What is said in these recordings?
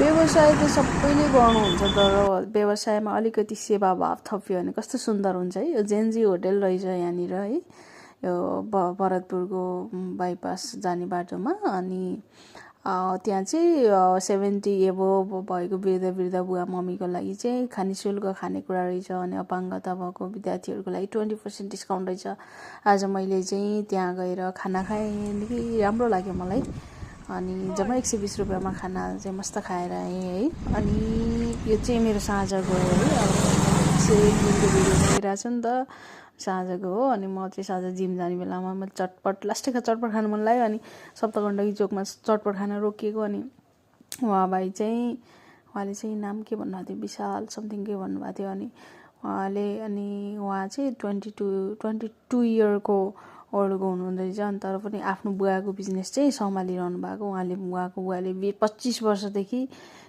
व्यवसाय त सबैले गर्नुहुन्छ तर व्यवसायमा अलिकति सेवाभाव थप्यो भने कस्तो सुन्दर हुन्छ है। यो जेनजी होटल रहेछ यहाँनिर है, यो भरतपुरको बाइपास जाने बाटोमा। अनि त्यहाँ चाहिँ 70 एबोभ भएको वृद्ध बुवा मम्मीको लागि चाहिँ खाने शुल्क खानेकुरा रहेछ। अनि अपाङ्गता भएको विद्यार्थीहरूको लागि 20% डिस्काउन्ट रहेछ। आज मैले चाहिँ त्यहाँ गएर खाना खाएँ, निकै राम्रो लाग्यो मलाई। अनि जम्मा 120 रुपियाँमा खाना चाहिँ मस्त खाएर आएँ है। अनि यो चाहिँ मेरो साँझको है, अब दिनको भिडियो भइरहेको छ नि त, साँझको हो। अनि म चाहिँ साँझ जिम जाने बेलामा म चटपट लास्टैका चटपट खानु मन लाग्यो। अनि सप्तगण्डकी चोकमा चटपट खान रोकिएको। अनि उहाँले चाहिँ नाम के भन्नुभएको थियो, विशाल समथिङ के भन्नुभएको थियो। अनि उहाँ चाहिँ 22 इयरको ओल्डको हुनुहुँदो रहेछ। अनि तर पनि आफ्नो बुवाको बिजनेस चाहिँ सम्हालिरहनु भएको। उहाँको बुवाले 25 वर्षदेखि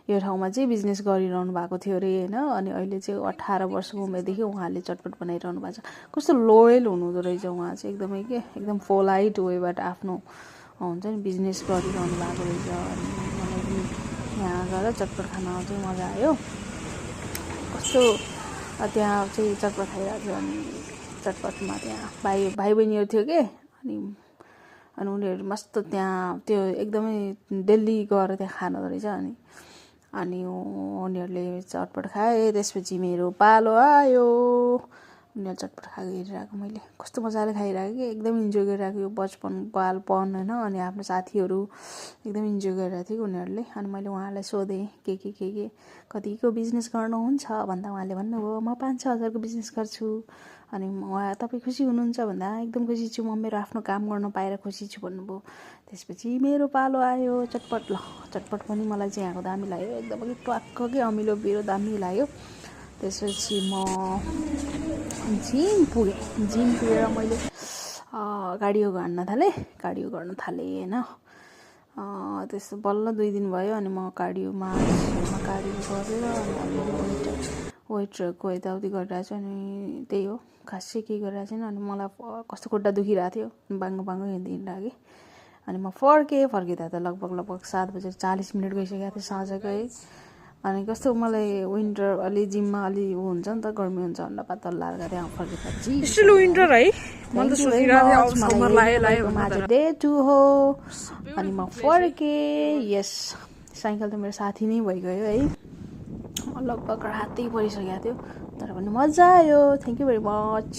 यो ठाउँमा चाहिँ बिजनेस गरिरहनु भएको थियो अरे होइन। अनि अहिले चाहिँ 18 वर्षको उमेरदेखि उहाँले चटपट बनाइरहनु भएको छ। कस्तो लोयल हुनुहुँदो रहेछ उहाँ चाहिँ, एकदमै एकदम पोलाइट वेबाट आफ्नो हुन्छ नि बिजनेस गरिरहनु भएको रहेछ। अनि मलाई पनि यहाँ गएर चटपट खान चाहिँ मजा आयो। कस्तो त्यहाँ चाहिँ चटपट खाइरहेको थियो। अनि चटपटमा त्यहाँ भाइ बहिनीहरू थियो के। अनि उनीहरू मस्त त्यहाँ त्यो एकदमै दिल्ली गएर त्यहाँ खानु रहेछ। अनि उनीहरूले चटपट खाए, त्यसपछि मेरो पालो आयो। उनीहरू चटपट खाएको हेरिरहेको मैले, कस्तो मजाले खाइरहेको कि एकदम इन्जोय गरिरहेको यो बचपन बालपन होइन। अनि आफ्नो साथीहरू एकदम इन्जोय गरिरहेको थियो कि उनीहरूले। अनि मैले उहाँलाई सोधेँ के कतिको बिजनेस गर्नुहुन्छ भन्दा उहाँले भन्नुभयो म 5-6 हजारको बिजनेस गर्छु। अनि तपाईँ खुसी हुनुहुन्छ भन्दा एकदम खुसी छु, म मेरो आफ्नो काम गर्न पाएर खुसी छु भन्नुभयो। त्यसपछि मेरो पालो आयो चटपट पनि मलाई चाहिँ यहाँको दामी लाग्यो, एकदमै ट्वाक्क अमिलो बिरो दामी लाग्यो। त्यसपछि म जिम पुगेर मैले कार्डियो गर्न थालेँ होइन। त्यस्तो बल्ल 2 दिन भयो। अनि म कार्डियोमा गरेर अनि वेटको यताउति गरिरहेको छु। अनि त्यही हो, खासै केही गरिरहेको छैन। अनि मलाई कस्तो खुट्टा दुखिरहेको थियो, बाङ्गो हिँडिरहेको कि। अनि म फर्किँदा त लगभग 7:40 गइसकेको थियो साँझको है। अनि कस्तो मलाई विन्टर अलि जिममा अलि हुन्छ नि त, गर्मी हुन्छ भनेर पातल लाएर त्यहाँ फर्किँदा विन्टर है। आज डे 2 हो। अनि म फर्केँ। यस, साइकल त मेरो साथी नै भइगयो है। लगभग रातै परिसकेको थियो तर पनि मजा आयो। Thank you very much.